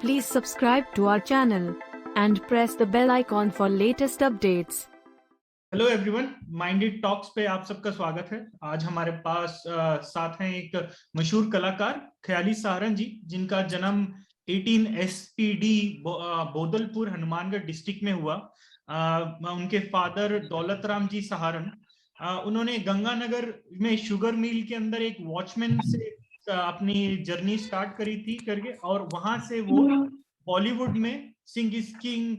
Please subscribe to our channel and press the bell icon for latest updates. Hello everyone, minded talks पे आप सबका स्वागत है। आज हमारे पास साथ हैं एक मशहूर कलाकार ख्याली सहारन जी, जिनका जन्म 18 SPD बोदलपुर हनुमानगढ़ डिस्ट्रिक्ट में हुआ। उनके फादर दौलत राम जी सहारन, उन्होंने गंगानगर में शुगर मिल के अंदर एक वॉचमैन से अपनी जर्नी स्टार्ट करी थी करके, और वहां से वो बॉलीवुड में Singh is king,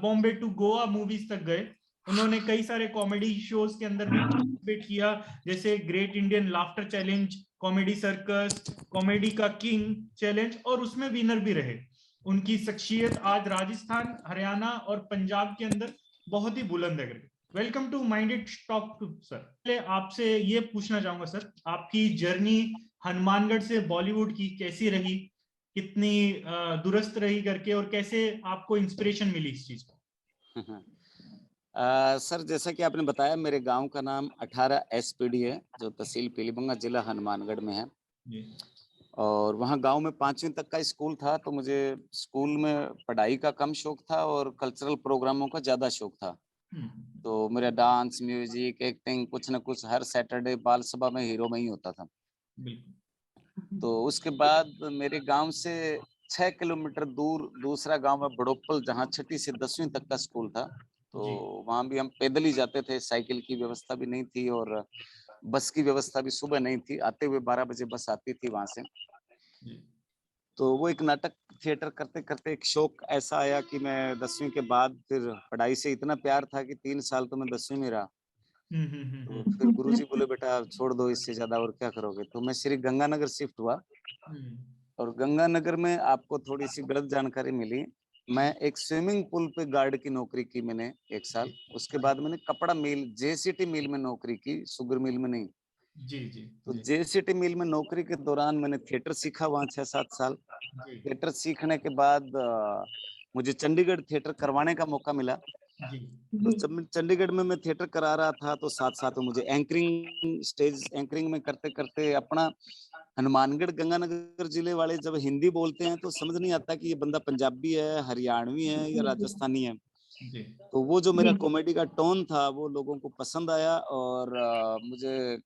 Bombay to Goa movies तक गए। उन्होंने कई सारे कॉमेडी शोज के अंदर भी पार्टिसिपेट किया, जैसे great Indian laughter challenge, comedy circus, comedy का किंग चैलेंज, और उसमें विनर भी रहे। उनकी शख्सियत आज राजस्थान, हरियाणा और पंजाब के अंदर बहुत ही बुलंद है। Welcome to minded talk to sir. आपसे ये पूछना चाहूंगा सर, आपकी जर्नी हनुमानगढ़ से बॉलीवुड की कैसी रही, कितनी दुरुस्त रही करके, और कैसे आपको इंस्पिरेशन मिली इस चीज को? सर, जैसा कि आपने बताया, मेरे गांव का नाम 18 SPD है, जो तहसील पीलीभंगा, जिला हनुमानगढ़ में है। और वहाँ गांव में 5वीं तक का स्कूल था, तो मुझे स्कूल में पढ़ाई का कम शौक था और कल्चरल प्रोग्रामों का ज्यादा शौक था। तो मेरा डांस, म्यूजिक, एक्टिंग, कुछ न कुछ हर सैटरडे बाल सभा में हीरो में ही होता था। तो उसके बाद मेरे गांव से 6 किलोमीटर दूर दूसरा गांव है बड़ोपल, जहाँ 6वीं से 10वीं तक का स्कूल था। तो वहां भी हम पैदल ही जाते थे, साइकिल की व्यवस्था भी नहीं थी और बस की व्यवस्था भी सुबह नहीं थी। आते हुए 12 बजे बस आती थी वहां से। तो वो एक नाटक थिएटर करते करते एक शौक ऐसा आया कि मैं 10वीं के बाद फिर पढ़ाई से इतना प्यार था कि 3 साल तो मैं 10वीं में रहा। तो फिर गुरुजी बोले, बेटा छोड़ दो, इससे ज्यादा और क्या करोगे। तो मैं श्री गंगानगर शिफ्ट हुआ। और गंगानगर में आपको थोड़ी सी गलत जानकारी मिली। मैं एक स्विमिंग पूल पे गार्ड की नौकरी की मैंने 1 साल। उसके बाद मैंने कपड़ा मिल, JCT मिल में नौकरी की, शुगर मिल में नहीं। तो JCT मिल में नौकरी के दौरान मैंने थिएटर सीखा वहाँ 6-7 साल। थिएटर सीखने के बाद मुझे चंडीगढ़ थिएटर करवाने का मौका मिला। तो जब मैं चंडीगढ़ में मैं थिएटर करा रहा था, तो साथ साथ में मुझे एंकरिंग, स्टेज एंकरिंग में करते करते अपना हनुमानगढ़ गंगानगर जिले वाले जब हिंदी बोलते हैं तो समझ नहीं आता कि ये बंदा पंजाबी है, हरियाणवी है या राजस्थानी है। तो वो जो मेरा कॉमेडी का टोन था वो लोगों को पसंद आया, और मुझे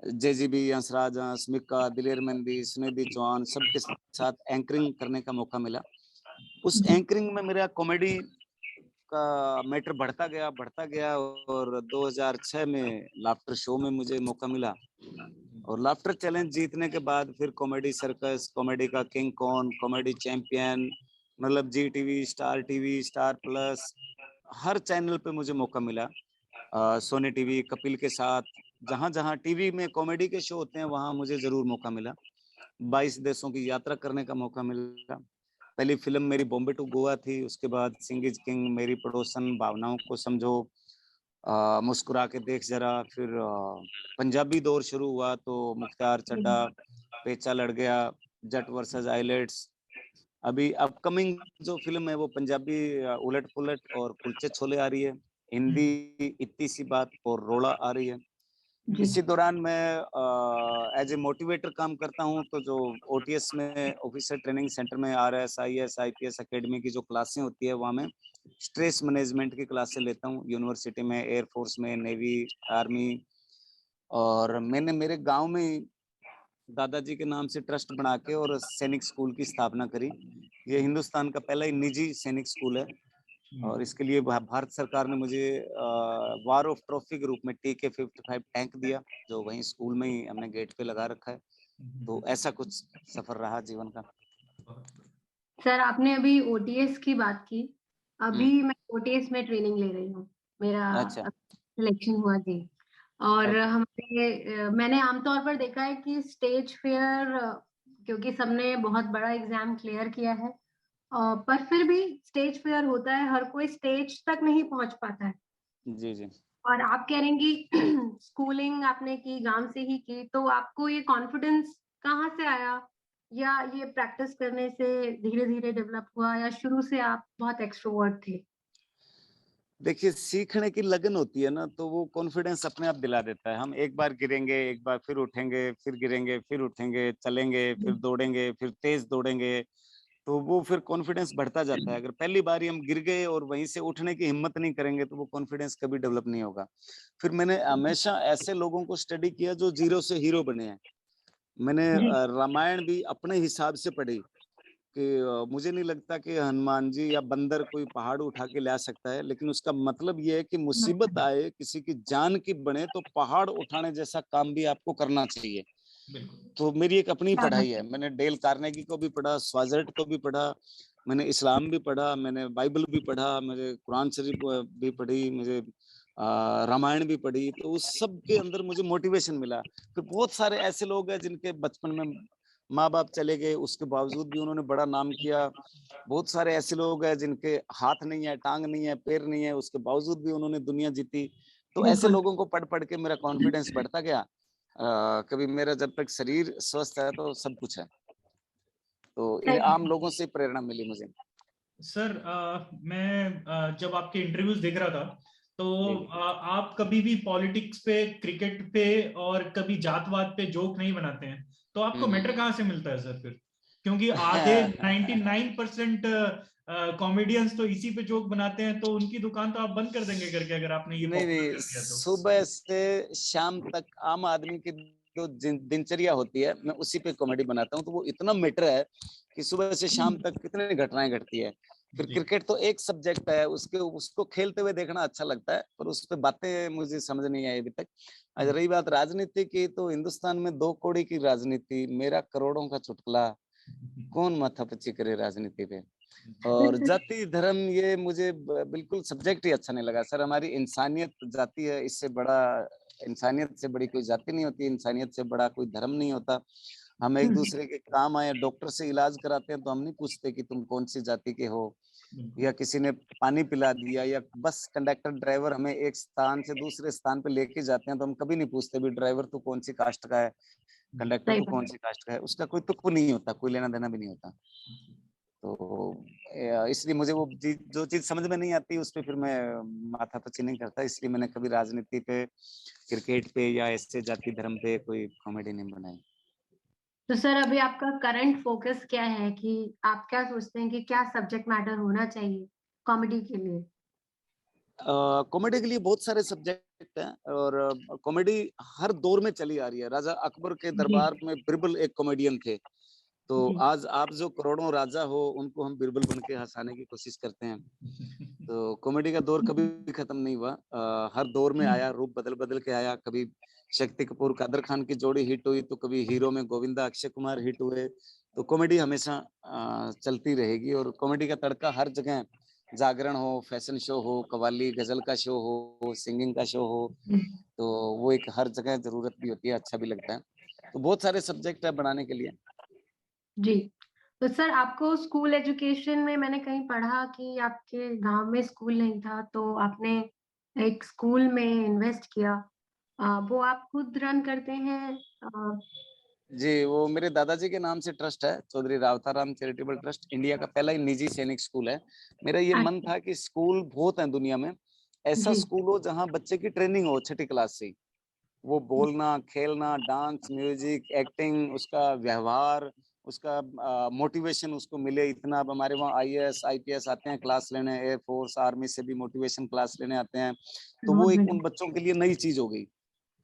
JGB, हंसराज, स्मिका, दिलेर मेहंदी, सुनिधि चौहान सबके साथ एंकरिंग करने का मौका मिला। उस एंकरिंग में मेरा कॉमेडी का मैटर बढ़ता गया और 2006 में लाफ्टर शो में मुझे मौका मिला। और लाफ्टर चैलेंज जीतने के बाद फिर कॉमेडी सर्कस, कॉमेडी का किंग कौन, कॉमेडी चैंपियन, मतलब GTV, Star TV, Star Plus, हर चैनल पे मुझे मौका मिला। सोनी TV, कपिल के साथ, जहां जहां टीवी में कॉमेडी के शो होते हैं वहां मुझे जरूर मौका मिला। 22 देशों की यात्रा करने का मौका मिला। पहली फिल्म मेरी बॉम्बे टू गोवा थी। उसके बाद सिंग इज किंग, मेरी पड़ोसन, भावनाओं को समझो, मुस्कुरा के देख जरा। फिर पंजाबी दौर शुरू हुआ तो मुख्तार चड्ढा, पेचा लड़ गया, जट वर्सेस आइलेट्स। अभी अपकमिंग जो फिल्म है वो पंजाबी उलट पुलट और कुलचे छोले आ रही है। हिंदी इत्ती सी बात और रोड़ा आ रही है। इसी दौरान मैं एज ए मोटिवेटर काम करता हूं। तो जो OTS में, ऑफिसर ट्रेनिंग सेंटर में, RS, IS, IPS एकेडमी की जो क्लासें होती है वहां में स्ट्रेस मैनेजमेंट की क्लासें लेता हूं, यूनिवर्सिटी में, एयरफोर्स में, नेवी, आर्मी। और मैंने मेरे गांव में दादाजी के नाम से ट्रस्ट बना के और सैनिक स्कूल की स्थापना करी। ये हिंदुस्तान का पहला ही निजी सैनिक स्कूल है। और इसके लिए भारत सरकार ने मुझे वार ऑफ ट्रॉफी के रूप में TK-55 टैंक दिया, जो वहीं स्कूल में ही हमने गेट पे लगा रखा है। तो ऐसा कुछ सफर रहा जीवन का। सर, आपने अभी OTS की बात की। अभी मैं OTS में ट्रेनिंग ले रही हूँ। मेरा सिलेक्शन हुआ जी। और मैंने आमतौर पर देखा है कि स्टेज फेयर, क्योंकि सबने बहुत बड़ा एग्जाम क्लियर किया है, पर फिर भी स्टेज फेयर होता है, हर कोई स्टेज तक नहीं पहुंच पाता है। जी। और आप कह रहे हैं कि स्कूलिंग आपने की, गांव से ही की, तो आपको ये कॉन्फिडेंस कहाँ से आया, या ये प्रैक्टिस करने से धीरे धीरे डेवलप हुआ, या शुरू से आप बहुत एक्सट्रोवर्ट थे? देखिए, सीखने की लगन होती है ना, तो वो कॉन्फिडेंस अपने आप दिला देता है। हम एक बार गिरेंगे, एक बार फिर उठेंगे, फिर गिरेंगे, फिर उठेंगे, चलेंगे, फिर दौड़ेंगे, फिर तेज दौड़ेंगे, तो वो फिर कॉन्फिडेंस बढ़ता जाता है। अगर पहली बार ही हम गिर गए और वहीं से उठने की हिम्मत नहीं करेंगे तो वो कॉन्फिडेंस कभी डेवलप नहीं होगा। फिर मैंने हमेशा ऐसे लोगों को स्टडी किया जो जीरो से हीरो बने हैं। मैंने रामायण भी अपने हिसाब से पढ़ी कि मुझे नहीं लगता कि हनुमान जी या बंदर कोई पहाड़ उठा के ला सकता है, लेकिन उसका मतलब ये है कि मुसीबत आए, किसी की जान की बने, तो पहाड़ उठाने जैसा काम भी आपको करना चाहिए। तो मेरी एक अपनी पढ़ाई है। मैंने डेल कार्नेगी को भी पढ़ा, स्वाज़र्ट को भी पढ़ा, मैंने इस्लाम भी पढ़ा, मैंने बाइबल भी पढ़ा, मुझे कुरान शरीफ भी पढ़ी, मुझे रामायण भी पढ़ी। तो उस सब के अंदर मुझे मोटिवेशन मिला। फिर बहुत सारे ऐसे लोग हैं जिनके बचपन में माँ बाप चले गए, उसके बावजूद भी उन्होंने बड़ा नाम किया। बहुत सारे ऐसे लोग हैं जिनके हाथ नहीं है, टांग नहीं है, पैर नहीं है, उसके बावजूद भी उन्होंने दुनिया जीती। तो ऐसे लोगों को पढ़ पढ़ के मेरा कॉन्फिडेंस बढ़ता गया। कभी मेरा जब तक शरीर स्वस्थ है तो सब कुछ है। तो इन आम लोगों से प्रेरणा मिली मुझे। सर मैं जब आपके इंटरव्यूज देख रहा था तो आप कभी भी पॉलिटिक्स पे, क्रिकेट पे और कभी जातवाद पे जोक नहीं बनाते हैं, तो आपको मैटर कहाँ से मिलता है सर फिर? क्योंकि आधे 99% कॉमेडियंस तो इसी पे जोक बनाते हैं, तो उनकी दुकान तो आप बंद कर देंगे करके अगर आपने ये नहीं पॉपुलर नहीं, कर दिया तो। सुबह से शाम तक आम आदमी की जो दिनचर्या होती है, मैं उसी पे कॉमेडी बनाता हूँ। तो वो इतना मैटर है कि सुबह से शाम तक कितनी घटनाएं घटती है। फिर क्रिकेट तो एक सब्जेक्ट है, उसको खेलते हुए देखना अच्छा लगता है, पर उस पर बातें मुझे समझ नहीं आई अभी तक। आज रही बात राजनीति की, तो हिंदुस्तान में 2 कौड़ी की राजनीति, मेरा करोड़ों का चुटकुला, कौन माथापच्ची करे राजनीति पे। और जाति धर्म ये मुझे बिल्कुल सब्जेक्ट ही अच्छा नहीं लगा सर। हमारी इंसानियत जाति है, इससे बड़ा, इंसानियत से बड़ी कोई जाति नहीं होती, इंसानियत से बड़ा कोई धर्म नहीं होता। हम एक दूसरे के काम आए, डॉक्टर से इलाज कराते हैं तो हम नहीं पूछते कि तुम कौन सी जाति के हो, या किसी ने पानी पिला दिया, या बस कंडक्टर ड्राइवर हमें एक स्थान से दूसरे स्थान पे लेके जाते हैं तो हम कभी नहीं पूछते भी ड्राइवर तू कौन सी कास्ट का है, कंडक्टर तू कौन सी कास्ट का है। उसका कोई तुक नहीं होता, कोई लेना देना भी नहीं होता। तो इसलिए मुझे वो जो चीज समझ में नहीं आती उस पर फिर मैं माथापच्ची नहीं करता। इसलिए मैंने कभी राजनीति पे, क्रिकेट पे या ऐसे जाति धर्म पे कोई कॉमेडी नहीं बनाई। तो सर अभी आपका करंट फोकस क्या है, कि आप क्या सोचते हैं कि क्या सब्जेक्ट मैटर होना चाहिए कॉमेडी के लिए? कॉमेडी के लिए बहुत सारे सब्जेक्ट हैं, और कॉमेडी हर दौर में चली आ रही है। राजा अकबर के दरबार में बिरबल एक कॉमेडियन थे। तो आज आप जो करोड़ों राजा हो, उनको हम बिरबल बन के हंसाने की कोशिश करते हैं। तो कॉमेडी का दौर कभी खत्म नहीं हुआ, हर दौर में आया, रूप बदल बदल के आया। कभी शक्ति कपूर कादर खान की जोड़ी हिट हुई, तो कभी हीरो में गोविंदा अक्षय कुमार हिट हुए। तो कॉमेडी हमेशा चलती रहेगी, और कॉमेडी का तड़का हर जगह, जागरण हो, फैशन शो हो, कव्वाली गजल का शो हो, सिंगिंग का शो हो, तो वो एक हर जगह जरूरत भी होती है, अच्छा भी लगता है। तो बहुत सारे सब्जेक्ट है बनाने के लिए। जी। तो सर आपको स्कूल एजुकेशन में मैंने कहीं पढ़ा कि आपके गांव में स्कूल नहीं था, तो आपने एक स्कूल में इन्वेस्ट किया। वो आप खुद रन करते हैं? जी, वो मेरे दादाजी के नाम से ट्रस्ट है, Chaudhary Rawtaram charitable trust. India का पहला ही निजी सैनिक स्कूल है। मेरा ये मन था कि स्कूल बहुत है दुनिया में, ऐसा स्कूल हो जहाँ बच्चे की ट्रेनिंग हो 6ठी क्लास से। वो बोलना, खेलना, डांस, म्यूजिक, एक्टिंग, उसका व्यवहार, उसका मोटिवेशन उसको मिले इतना। अब हमारे वहाँ आईएएस आईपीएस आते हैं क्लास लेने, एयरफोर्स आर्मी से भी मोटिवेशन क्लास लेने आते हैं। तो वो एक उन बच्चों के लिए नई चीज हो गई।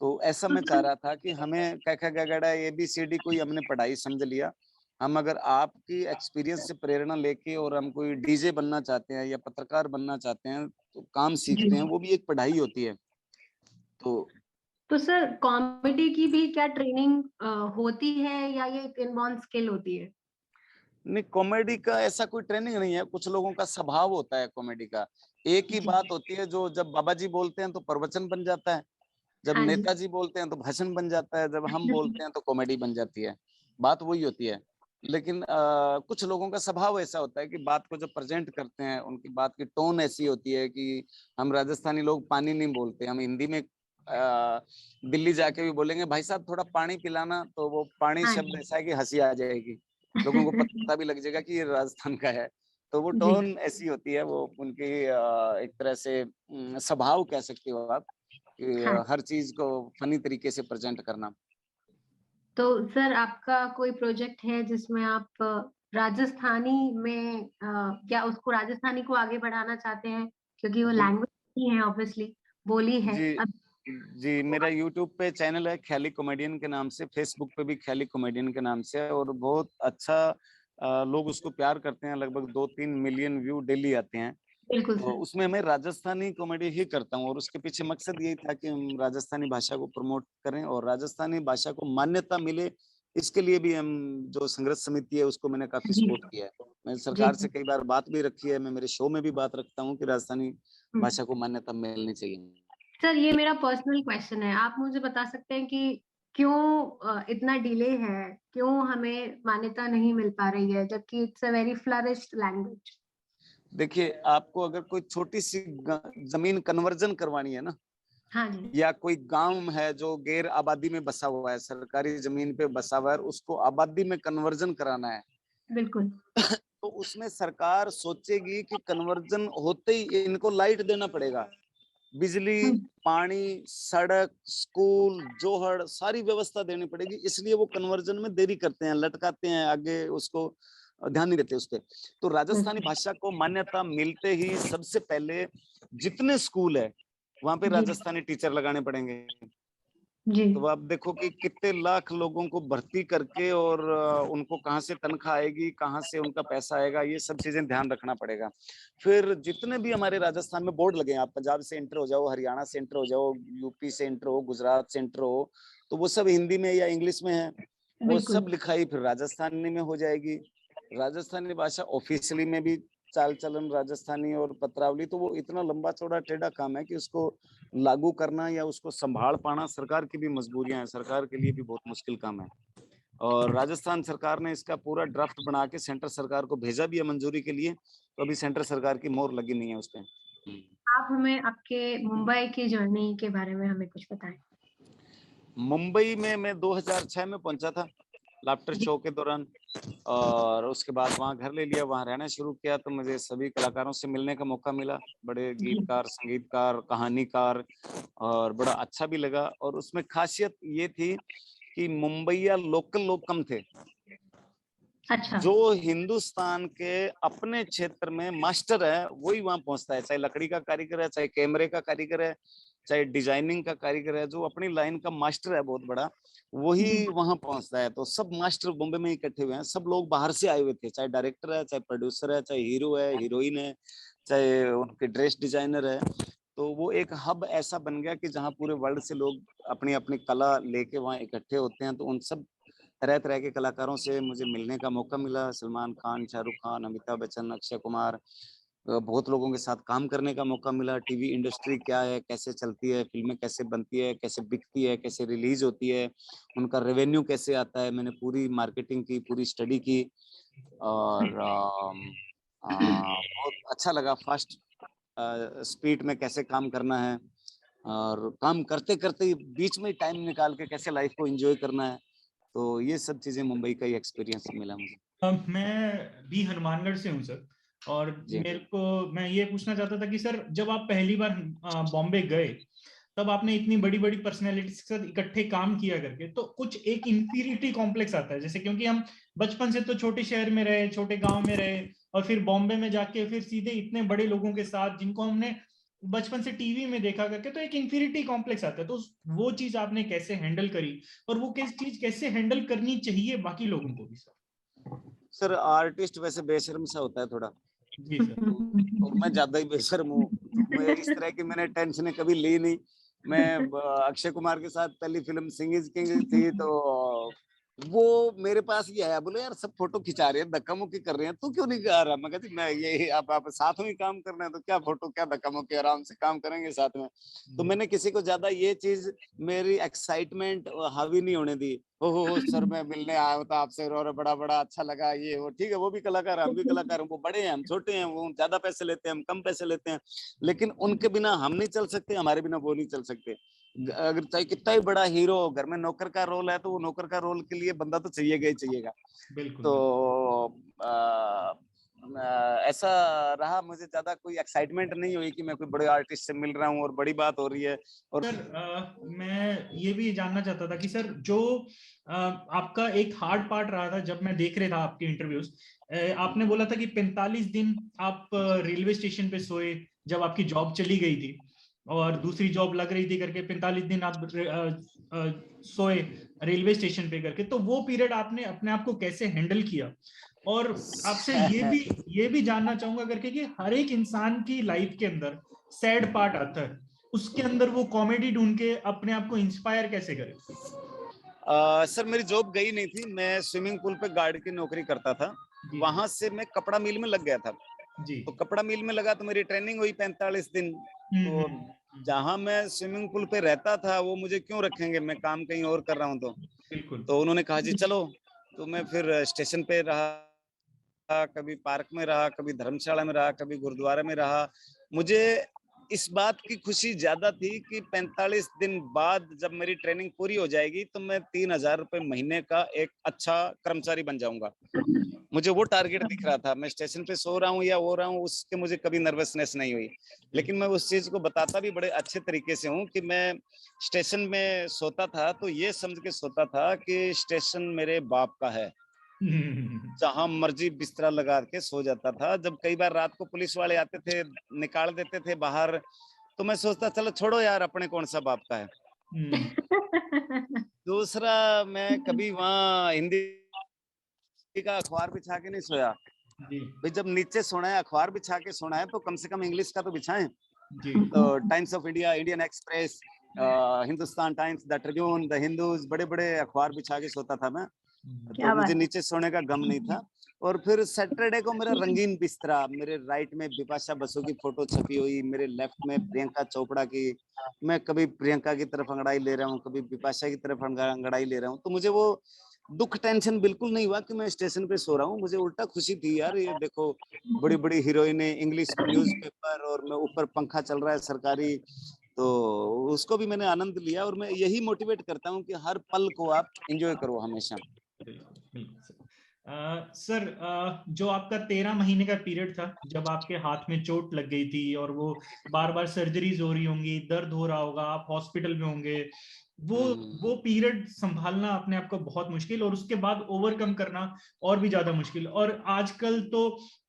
तो ऐसा मैं चाह रहा था कि हमें क ख ग घ ABCD कोई हमने पढ़ाई समझ लिया। हम अगर आपकी एक्सपीरियंस से प्रेरणा लेके और हम कोई डीजे बनना चाहते हैं या पत्रकार बनना चाहते हैं, तो काम सीखते हैं, वो भी एक पढ़ाई होती है। तो सर कॉमेडी की भी क्या ट्रेनिंग होती है, या ये एक इनबॉर्न स्किल होती है? नहीं, कॉमेडी का ऐसा कोई ट्रेनिंग नहीं है। कुछ लोगों का स्वभाव होता है कॉमेडी का। एक ही बात होती है, जो जब बाबा जी बोलते हैं तो प्रवचन बन जाता है, जब नेताजी बोलते हैं तो भाषण बन जाता है, जब हम बोलते हैं तो कॉमेडी बन जाती है। बात वही होती है। लेकिन कुछ लोगों का स्वभाव ऐसा होता है कि बात को जब प्रेजेंट करते हैं, उनकी बात की टोन ऐसी होती है कि हम राजस्थानी लोग पानी नहीं बोलते, हम हिंदी में दिल्ली जाके भी बोलेंगे भाई साहब थोड़ा पानी पिलाना, तो वो पानी शब्द ऐसा है कि हंसी आ जाएगी, लोगों को पता भी लग जाएगा कि ये राजस्थान का है। तो वो टोन ऐसी होती है, वो उनकी एक तरह से स्वभाव कह सकते हो आप, हर चीज को फनी तरीके से प्रेजेंट करना। तो सर आपका कोई प्रोजेक्ट है जिसमें आप राजस्थानी में क्या उसको राजस्थानी को आगे बढ़ाना चाहते हैं, क्योंकि वो लैंग्वेज ही है, ऑब्वियसली बोली है। जी अब जी, मेरा यूट्यूब पे चैनल है ख्याली कॉमेडियन के नाम से, फेसबुक पे भी ख्याली कॉमेडियन के नाम से है, और बहुत अच्छा लोग उसको प्यार करते हैं। लगभग 2-3 मिलियन व्यू डेली आते हैं। बिल्कुल तो सर। उसमें मैं राजस्थानी कॉमेडी ही करता हूँ, और उसके पीछे मकसद यही था कि हम राजस्थानी भाषा को प्रमोट करें और राजस्थानी भाषा को मान्यता मिले। इसके लिए भी हम जो संघर्ष समिति है उसको मैंने काफी जी सपोर्ट किया है। मैंने जी सरकार से कई बार बात भी रखी है, मैं मेरे शो में भी बात रखता हूँ कि राजस्थानी भाषा को मान्यता मिलनी चाहिए। सर, ये मेरा पर्सनल क्वेश्चन है, आप मुझे बता सकते हैं कि क्यों इतना डिले है, क्यों हमें मान्यता नहीं मिल पा रही है, जबकि it's a very flourished language. देखिए, आपको अगर कोई छोटी सी जमीन कन्वर्जन करवानी है ना, हाँ जी। या कोई गांव है जो गैर आबादी में बसा हुआ है, सरकारी जमीन पे बसा हुआ है, उसको आबादी में कन्वर्जन कराना है, बिल्कुल। तो उसमें सरकार सोचेगी कि कन्वर्जन होते ही इनको लाइट देना पड़ेगा, बिजली, पानी, सड़क, स्कूल, जोहड़, सारी व्यवस्था देनी पड़ेगी। इसलिए वो कन्वर्जन में देरी करते हैं, लटकाते हैं आगे, उसको ध्यान नहीं देते उस पे। तो राजस्थानी भाषा को मान्यता मिलते ही सबसे पहले जितने स्कूल है वहां पे जी राजस्थानी टीचर लगाने पड़ेंगे। जी तो आप देखो कि कितने लाख लोगों को भर्ती करके, और उनको कहाँ से तनख्वाह आएगी, कहाँ से उनका पैसा आएगा, ये सब चीजें ध्यान रखना पड़ेगा। फिर जितने भी हमारे राजस्थान में बोर्ड लगे हैं, आप पंजाब से एंटर हो जाओ, हरियाणा से एंटर हो जाओ, यूपी से एंटर हो, गुजरात से एंटर हो, तो वो सब हिंदी में या इंग्लिश में है। वो बिल्कुल। सब लिखाई फिर राजस्थानी में हो जाएगी। राजस्थानी भाषा ऑफिशियली में भी चाल चलन राजस्थानी और पत्रावली, तो वो इतना लंबा चौड़ा टेढ़ा काम है कि उसको लागू करना या उसको संभाल पाना सरकार की भी मजबूरियां हैं, सरकार के लिए भी बहुत मुश्किल काम है। और राजस्थान सरकार ने इसका पूरा ड्राफ्ट बना के सेंटर सरकार को भेजा भी है मंजूरी के लिए, तो अभी सेंटर सरकार की मोहर लगी नहीं है उस पर। आप हमें आपके मुंबई की जर्नी के बारे में हमें कुछ बताएं। मुंबई में मैं 2006 में पहुंचा था, लाफ्टर जी शो के दौरान, और उसके बाद वहाँ घर ले लिया, वहाँ रहना शुरू किया। तो मुझे सभी कलाकारों से मिलने का मौका मिला, बड़े जी गीतकार, संगीतकार, कहानीकार, और बड़ा अच्छा भी लगा। और उसमें खासियत ये थी कि मुंबईया लोकल लोग कम थे। अच्छा। जो हिंदुस्तान के अपने क्षेत्र में मास्टर है वही वहां पहुंचता है, चाहे लकड़ी का कारीगर है, चाहे कैमरे का कारीगर है, चाहे डिजाइनिंग का कारीगर है, जो अपनी लाइन का मास्टर है बहुत बड़ा, जी वही वहां पहुंचता है। तो सब मास्टर बॉम्बे में इकट्ठे हुए हैं, सब लोग बाहर से आए हुए थे, चाहे डायरेक्टर है, चाहे प्रोड्यूसर है, चाहे हीरो है, हीरोइन है, चाहे उनके ड्रेस डिजाइनर है। तो वो एक हब ऐसा बन गया कि जहाँ पूरे वर्ल्ड से लोग अपनी अपनी कला लेके वहाँ इकट्ठे होते हैं। तो उन सब तरह तरह के कलाकारों से मुझे मिलने का मौका मिला, सलमान खान, शाहरुख खान, अमिताभ बच्चन, अक्षय कुमार, बहुत लोगों के साथ काम करने का मौका मिला। टीवी इंडस्ट्री क्या है, कैसे चलती है, फिल्में कैसे बनती है, कैसे बिकती है, कैसे रिलीज होती है, उनका रेवेन्यू कैसे आता है, मैंने पूरी मार्केटिंग की, पूरी स्टडी की। और बहुत अच्छा लगा। फास्ट स्पीड में कैसे काम करना है, और काम करते करते बीच में टाइम निकाल के कैसे लाइफ को एंजॉय करना है। तो ये सब चीजें मुंबई का ही एक्सपीरियंस मिला मुझे। मैं भी हनुमानगढ़ से हूँ सर, और जी मैं ये पूछना चाहता था कि सर, जब आप पहली बार बॉम्बे गए, तब आपने इतनी बड़ी बड़ी पर्सनैलिटीज के साथ इकट्ठे काम किया करके, तो कुछ एक इंफीरियरिटी कॉम्प्लेक्स आता है, जैसे क्योंकि हम बचपन से तो छोटे शहर में रहे, छोटे गांव में रहे, और फिर बॉम्बे में जाके फिर सीधे इतने बड़े लोगों के साथ जिनको हमने बचपन से टीवी में देखा करके, तो एक इंफीरियरिटी कॉम्प्लेक्स आता है। तो वो चीज आपने कैसे हैंडल करी, और वो चीज कैसे हैंडल करनी चाहिए बाकी लोगों को भी सर? सर, आर्टिस्ट वैसे बेशर्म सा होता है थोड़ा, जी सर। और मैं ज्यादा ही बेशर्म हूँ। तो मैं इस तरह की मैंने टेंशन कभी ली नहीं। मैं अक्षय कुमार के साथ पहली फिल्म सिंह इज किंग थी, तो वो मेरे पास ही आया, बोले यार सब फोटो खिंचा रहे हैं, धक्का मुक्की कर रहे हैं, तू क्यों नहीं कर रहा? मैं कहती मैं ये आप साथ में काम करना है तो क्या फोटो, क्या धक्का मुक्की, आराम से काम करेंगे साथ में। तो मैंने किसी को ज्यादा ये चीज, मेरी एक्साइटमेंट हावी नहीं होने दी। हो सर, मैं मिलने आया हूँ था आपसे, और बड़ा बड़ा अच्छा लगा, ये वो ठीक है, वो भी कलाकार, हम भी कलाकार हैं, वो बड़े हैं, हम छोटे हैं, वो ज्यादा पैसे लेते हैं, हम कम पैसे लेते हैं, लेकिन उनके बिना हम नहीं चल सकते, हमारे बिना वो नहीं चल सकते। अगर चाहे कितना ही बड़ा हीरो हो, घर में नौकर का रोल है, तो वो नौकर का रोल के लिए बंदा तो चाहिएगा ही चाहिएगा। बिल्कुल तो बिल्कुल। ऐसा रहा, मुझे ज्यादा कोई एक्साइटमेंट नहीं हुई कि मैं कोई बड़े आर्टिस्ट से मिल रहा हूँ और बड़ी बात हो रही है। और सर मैं ये भी जानना चाहता था कि सर जो आपका एक हार्ड पार्ट रहा था जब मैं देख रहा था आपके इंटरव्यूज, आपने बोला था कि 45 दिन आप रेलवे स्टेशन पे सोए जब आपकी जॉब चली गई थी, और दूसरी जॉब लग रही थी करके 45 दिन आप सोए रेलवे स्टेशन पे करके। तो वो पीरियड आपने अपने आप को कैसे हैंडल किया? और आपसे ये भी जानना चाहूंगा करके कि हर एक इंसान की लाइफ के अंदर सैड पार्ट आता है, उसके अंदर वो कॉमेडी ढूंढ के अपने आप को इंस्पायर कैसे करे? सर मेरी जॉब गई नहीं थी, मैं स्विमिंग पूल पे गार्ड की नौकरी करता था। वहां से मैं कपड़ा मिल में लग गया था जी। तो कपड़ा मिल में लगा तो मेरी ट्रेनिंग हुई 45 दिन। तो जहां मैं स्विमिंग पूल पे रहता था वो मुझे क्यों रखेंगे, मैं काम कहीं और कर रहा हूँ। बिल्कुल। तो उन्होंने कहा जी चलो। तो मैं फिर स्टेशन पे रहा, कभी पार्क में रहा, कभी धर्मशाला में रहा, कभी गुरुद्वारा में रहा। मुझे इस बात की खुशी ज्यादा थी कि 45 दिन बाद जब मेरी ट्रेनिंग पूरी हो जाएगी तो मैं 3,000 रुपए महीने का एक अच्छा कर्मचारी बन जाऊंगा। मुझे वो टारगेट दिख रहा था। मैं स्टेशन पे सो रहा हूँ या हो रहा हूँ उसके मुझे कभी नर्वसनेस नहीं हुई, लेकिन मैं उस चीज को बताता भी बड़े अच्छे तरीके से हूँ कि मैं स्टेशन में सोता था तो ये समझ के सोता था कि स्टेशन मेरे बाप का है, जहां मर्जी बिस्तरा लगा के सो जाता था। जब कई बार रात को पुलिस वाले आते थे, निकाल देते थे बाहर, तो मैं सोचता चलो छोड़ो यार, अपने कौन सा बाप का है। दूसरा, मैं कभी वहाँ हिंदी का अखबार बिछा के नहीं सोया भाई। जब नीचे सोना है, अखबार बिछा के सोना है तो कम से कम इंग्लिश का तो बिछाएं। तो times of India, Indian express, Hindustan times, the Tribune, the Hindus, बड़े बड़े अखबार बिछा के सोता था मैं। तो मुझे नीचे सोने का गम नहीं था। और फिर सैटरडे को मेरा रंगीन बिस्तरा, मेरे राइट में बिपाशा बसु की फोटो छपी हुई, मेरे लेफ्ट में प्रियंका चोपड़ा की। मैं कभी प्रियंका की तरफ अंगड़ाई ले रहा हूँ, कभी बिपाशा की तरफ अंगड़ाई ले रहा हूँ। तो मुझे वो दुख टेंशन बिल्कुल नहीं हुआ कि मैं स्टेशन पे सो रहा हूँ। मुझे उल्टा खुशी थी यार, ये देखो बड़ी बड़ी हीरोइनें, इंग्लिश न्यूज़पेपर, और मैं ऊपर पंखा चल रहा है सरकारी। तो उसको भी मैंने आनंद लिया और मैं यही मोटिवेट करता हूँ कि हर पल को आप एंजॉय करो हमेशा। सर जो आपका 13 महीने का पीरियड था जब आपके हाथ में चोट लग गई थी और वो बार बार सर्जरीज हो रही होंगी, दर्द हो रहा होगा, आप हॉस्पिटल में होंगे, वो पीरियड संभालना अपने आप को बहुत मुश्किल, और उसके बाद ओवरकम करना और भी ज्यादा मुश्किल। और आजकल तो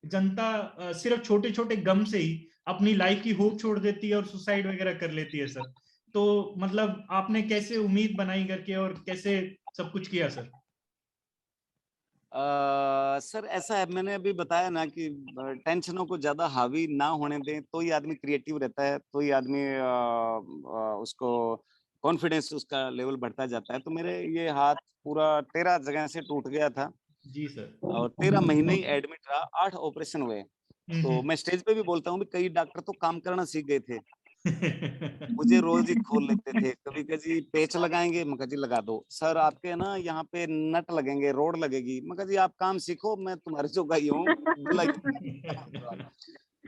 जनता सिर्फ छोटे छोटे गम से ही अपनी लाइफ की होप छोड़ देती है और सुसाइड वगैरह कर लेती है सर। तो मतलब आपने कैसे उम्मीद बनाई करके और कैसे सब कुछ किया सर? सर ऐसा है, मैंने अभी बताया ना कि टेंशनों को ज्यादा हावी ना होने दें तो ही आदमी क्रिएटिव रहता है, तो ही आदमी उसको कॉन्फिडेंस, उसका लेवल बढ़ता जाता है। तो मेरे ये हाथ पूरा 13 जगह से टूट गया था। जी सर। और 13 महीने ही एडमिट रहा, 8 ऑपरेशन हुए। तो मैं स्टेज पे भी बोलता हूँ, कई डॉक्टर तो काम करना सीख गए थे, मुझे रोज ही खोल लेते थे। कभी कभी पेच लगाएंगे, मैं कहा जी लगा दो। सर आपके ना यहाँ पे नट लगेंगे, रोड लगेगी, मैं कहा जी आप काम सीखो, मैं तुम्हारे जो गई हूँ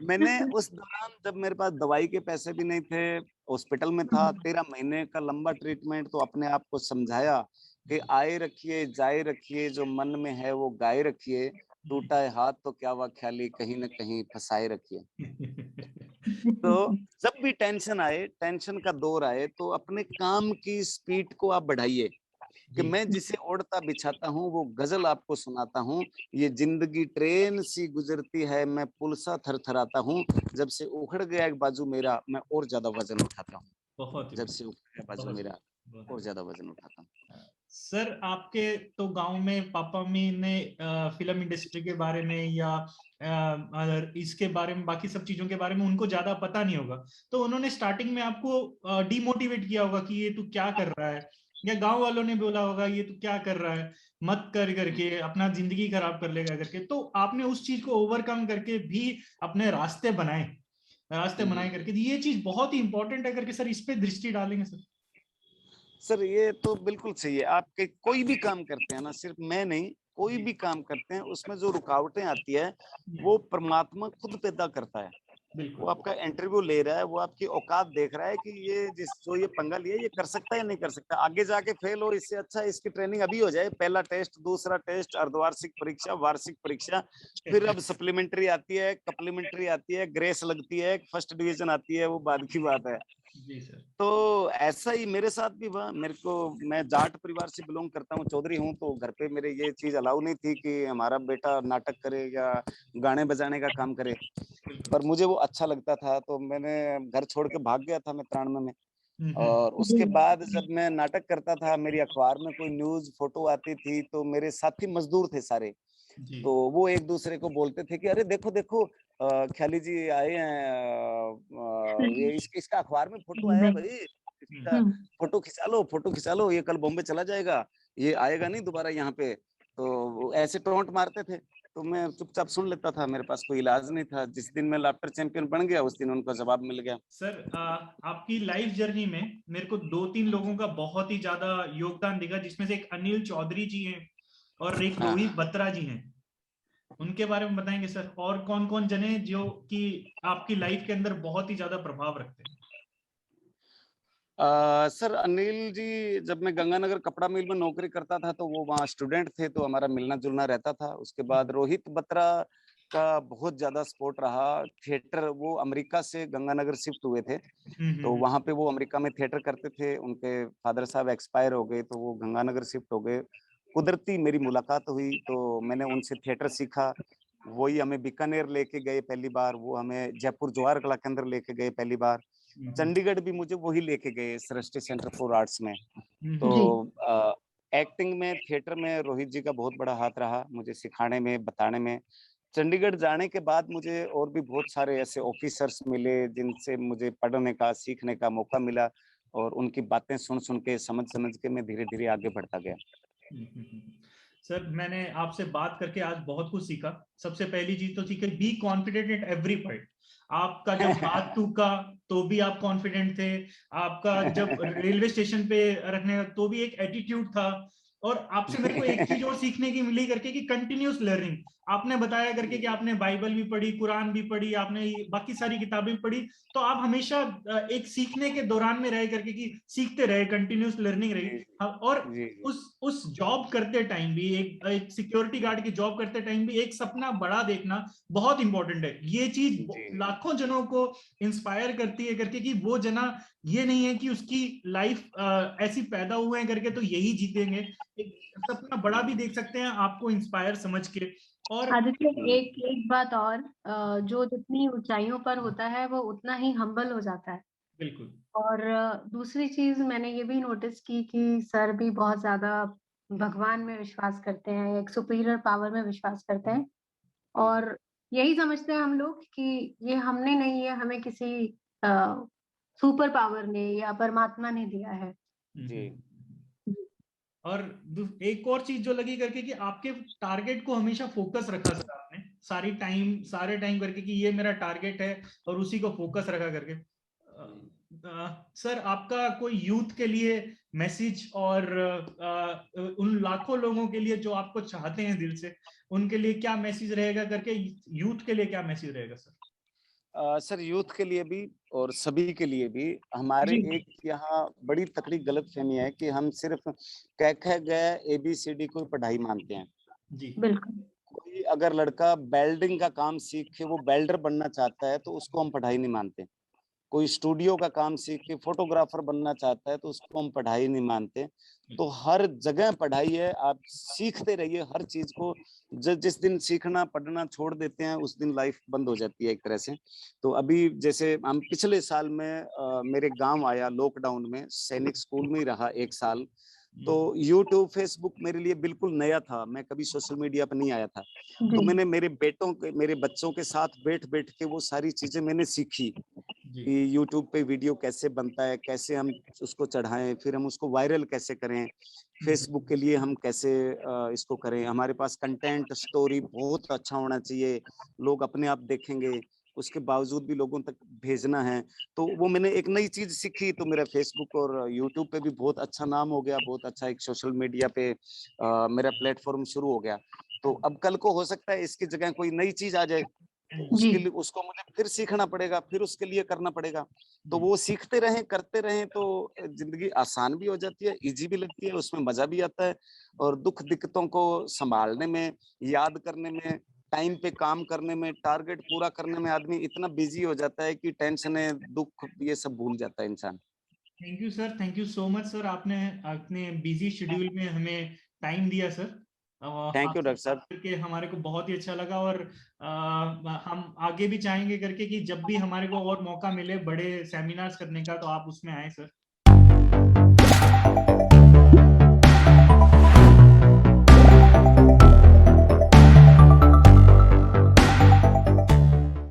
मैंने उस दौरान, जब मेरे पास दवाई के पैसे भी नहीं थे, हॉस्पिटल में था, 13 महीने का लंबा ट्रीटमेंट, तो अपने आप को समझाया कि आए रखिए जाए रखिए, जो मन में है वो गाए रखिए, टूटा है हाथ तो क्या हुआ ख्याली, कहीं ना कहीं फंसाए रखिए। तो जब भी टेंशन आए, टेंशन का दौर आए, तो अपने काम की स्पीड को आप बढ़ाइए। कि मैं जिसे ओढ़ता बिछाता हूँ वो गजल आपको सुनाता हूँ, ये जिंदगी ट्रेन सी गुजरती है, मैं पुल सा थरथराता हूँ, जब से उखड़ गया एक बाजू मेरा मैं और ज्यादा वजन उठाता हूँ। जब से उखड़ गया बाजू मेरा और ज्यादा वजन उठाता हूँ। सर आपके तो गांव में पापा मम्मी ने फिल्म इंडस्ट्री के बारे में या इसके बारे में, बाकी सब चीजों के बारे में उनको ज्यादा पता नहीं होगा, तो उन्होंने स्टार्टिंग में आपको डिमोटिवेट किया होगा कि ये तू क्या कर रहा है, या गांव वालों ने बोला होगा ये तू क्या कर रहा है, मत कर करके अपना जिंदगी खराब कर लेगा करके, तो आपने उस चीज को ओवरकम करके भी अपने रास्ते बनाए करके, ये चीज बहुत ही इंपॉर्टेंट है करके सर, इस पे दृष्टि डालेंगे सर? सर ये तो बिल्कुल सही है। आप कोई भी काम करते हैं ना, सिर्फ मैं नहीं, कोई भी काम करते हैं, उसमें जो रुकावटें आती है वो परमात्मा खुद पैदा करता है। वो आपका इंटरव्यू ले रहा है, वो आपकी औकात देख रहा है कि ये पंगा लिया ये कर सकता है या नहीं कर सकता। आगे जाके फेल हो, इससे अच्छा इसकी ट्रेनिंग अभी हो जाए। पहला टेस्ट, दूसरा टेस्ट, अर्धवार्षिक परीक्षा, वार्षिक परीक्षा, फिर अब सप्लीमेंट्री आती है, कप्लीमेंट्री आती है, ग्रेस लगती है, फर्स्ट डिवीजन आती है, वो बाद की बात है। जी सर। तो ऐसा ही मेरे साथ भी हुआ। मैं जाट परिवार से बिलोंग करता हूँ, चौधरी हूँ, तो घर पे मेरे ये चीज अलाउ नहीं थी कि हमारा बेटा नाटक करे या गाने बजाने का काम करे। पर मुझे वो अच्छा लगता था, तो मैंने घर छोड़ के भाग गया था मैं 93 में। और उसके बाद जब मैं नाटक करता था, मेरी अखबार में कोई न्यूज फोटो आती थी, तो मेरे साथी मजदूर थे सारे, तो वो एक दूसरे को बोलते थे कि अरे देखो देखो ख्याली जी आए हैं, ये इसका अखबार में फोटो आया है भाई, इसका फोटो खिंचा लो, फोटो खिंचा लो, ये कल बॉम्बे चला जाएगा, ये आएगा नहीं दोबारा यहाँ पे। तो ऐसे टोंट मारते थे, तो मैं चुपचाप सुन लेता था, मेरे पास कोई इलाज नहीं था। जिस दिन मैं लाफ्टर चैंपियन बन गया, उस दिन उनका जवाब मिल गया। सर आपकी लाइफ जर्नी में मेरे को 2-3 लोगों का बहुत ही ज्यादा योगदान दिखा, जिसमें से एक अनिल चौधरी जी हैं और एक रोहित बत्रा जी हैं। उनके बारे में बताएंगे सर, और कौन कौन जने जो कि आपकी लाइफ के अंदर बहुत ही ज्यादा प्रभाव रखते हैं? सर अनिल जी, जब मैं गंगानगर कपड़ा मिल में नौकरी करता था, तो वो वहाँ स्टूडेंट थे, तो हमारा मिलना जुलना रहता था। उसके बाद रोहित बत्रा का बहुत ज्यादा सपोर्ट रहा। थिएटर, वो अमेरिका से गंगानगर शिफ्ट हुए थे, तो वहां पे वो अमेरिका में थिएटर करते थे। उनके फादर साहब एक्सपायर हो गए, तो वो गंगानगर शिफ्ट हो गए। कुदरती मेरी मुलाकात हुई, तो मैंने उनसे थिएटर सीखा। वही हमें बीकानेर लेके गए पहली बार, वो हमें जयपुर जवाहर कला केंद्र लेके गए पहली बार। चंडीगढ़ भी मुझे वही लेके गए, सृष्टि सेंटर फॉर आर्ट्स में। तो एक्टिंग में, थिएटर में रोहित जी का बहुत बड़ा हाथ रहा, मुझे सिखाने में, बताने में। चंडीगढ़ जाने के बाद मुझे और भी बहुत सारे ऐसे ऑफिसर्स मिले, जिनसे मुझे पढ़ने का, सीखने का मौका मिला, और उनकी बातें सुन सुन के, समझ समझ के मैं धीरे धीरे आगे बढ़ता गया। सर मैंने आपसे बात करके आज बहुत कुछ सीखा। सबसे पहली चीज तो सीखी, be confident at every point. आपका जब हाथ टूका तो भी आप कॉन्फिडेंट थे, आपका जब रेलवे स्टेशन पे रखने तो भी एक एटीट्यूड था। और आपसे मेरे को एक चीज और सीखने की मिली करके कि कंटिन्यूस लर्निंग। आपने बताया करके कि आपने बाइबल भी पढ़ी, कुरान भी पढ़ी, आपने बाकी सारी किताबें भी पढ़ी, तो आप हमेशा एक सीखने के दौरान में रहे करके कि सीखते रहे, कंटिन्यूस लर्निंग रही। और उस जॉब करते टाइम भी, एक सिक्योरिटी गार्ड की जॉब करते टाइम भी एक सपना बड़ा देखना बहुत इंपॉर्टेंट है। ये चीज लाखों जनों को इंस्पायर करती है करके कि वो जना ये नहीं है कि उसकी लाइफ ऐसी पैदा हुए हैं करके तो यही जीतेंगे। एक सपना बड़ा भी देख सकते हैं आपको इंस्पायर समझ के। और आदित्य, एक बात और, जो जितनी ऊंचाइयों पर होता है वो उतना ही हम्बल हो जाता है। बिल्कुल। और दूसरी चीज मैंने ये भी नोटिस की कि सर भी बहुत ज्यादा भगवान में विश्वास करते हैं, एक सुपीरियर पावर में विश्वास करते हैं। और यही समझते हैं हम लोग कि ये हमने नहीं है, हमें किसी सुपर पावर ने या परमात्मा ने दिया है। जी। और एक और चीज जो लगी करके कि आपके टारगेट को हमेशा फोकस रखा सर आपने, सारे टाइम करके कि ये मेरा टारगेट है और उसी को फोकस रखा करके। सर आपका कोई यूथ के लिए मैसेज, और उन लाखों लोगों के लिए जो आपको चाहते हैं दिल से, उनके लिए क्या मैसेज रहेगा करके, यूथ के लिए क्या मैसेज रहेगा सर? सर यूथ के लिए भी और सभी के लिए भी, हमारे एक यहाँ बड़ी तकड़ी गलतफहमी है कि हम सिर्फ कह गए ABCD को पढ़ाई मानते हैं। जी बिल्कुल। कोई अगर लड़का वेल्डिंग का काम सीख के वो वेल्डर बनना चाहता है, तो उसको हम पढ़ाई नहीं मानते। कोई स्टूडियो का काम सीख के फोटोग्राफर बनना चाहता है, तो उसको हम पढ़ाई नहीं मानते। तो हर जगह पढ़ाई है, आप सीखते रहिए हर चीज को। जिस दिन सीखना पढ़ना छोड़ देते हैं, उस दिन लाइफ बंद हो जाती है एक तरह से। तो अभी जैसे हम पिछले साल में मेरे गांव आया लॉकडाउन में, सैनिक स्कूल में ही रहा 1 साल। तो यूट्यूब, फेसबुक मेरे लिए बिल्कुल नया था, मैं कभी सोशल मीडिया पर नहीं आया था। तो मैंने मेरे बच्चों के साथ बैठ के वो सारी चीजें मैंने सीखी कि यूट्यूब पे वीडियो कैसे बनता है, कैसे हम उसको चढ़ाएं, फिर हम उसको वायरल कैसे करें, फेसबुक के लिए हम कैसे इसको करें। हमारे पास कंटेंट, स्टोरी बहुत अच्छा होना चाहिए, लोग अपने आप देखेंगे, उसके बावजूद भी लोगों तक भेजना है। तो वो मैंने एक नई चीज सीखी, तो मेरा फेसबुक और यूट्यूब पे भी बहुत अच्छा नाम हो गया, बहुत अच्छा एक सोशल मीडिया पे मेरा प्लेटफॉर्म शुरू हो गया। तो अब कल को हो सकता है इसकी जगह कोई नई चीज आ जाए, उसके लिए उसको मुझे फिर सीखना पड़ेगा, फिर उसके लिए करना पड़ेगा। तो वो सीखते रहें, करते रहें तो जिंदगी आसान भी हो जाती है, इजी भी लगती है, उसमें मजा भी आता है। और दुख दिक्कतों को संभालने में, याद करने में, टाइम पे काम करने में, टारगेट पूरा करने में आदमी इतना बिजी हो जाता है कि टेंशन, दुख, ये सब भूल जाता है इंसान। Thank you sir, thank you so much sir, आपने अपने बिजी शेड्यूल में हमें टाइम दिया सर। थैंक यू डॉक्टर साहब। करके हमारे को बहुत ही अच्छा लगा, और हम आगे भी चाहेंगे करके कि जब भी हमारे को और मौका मिले बड़े सेमिनार्स करने का तो आप उसमें आए सर।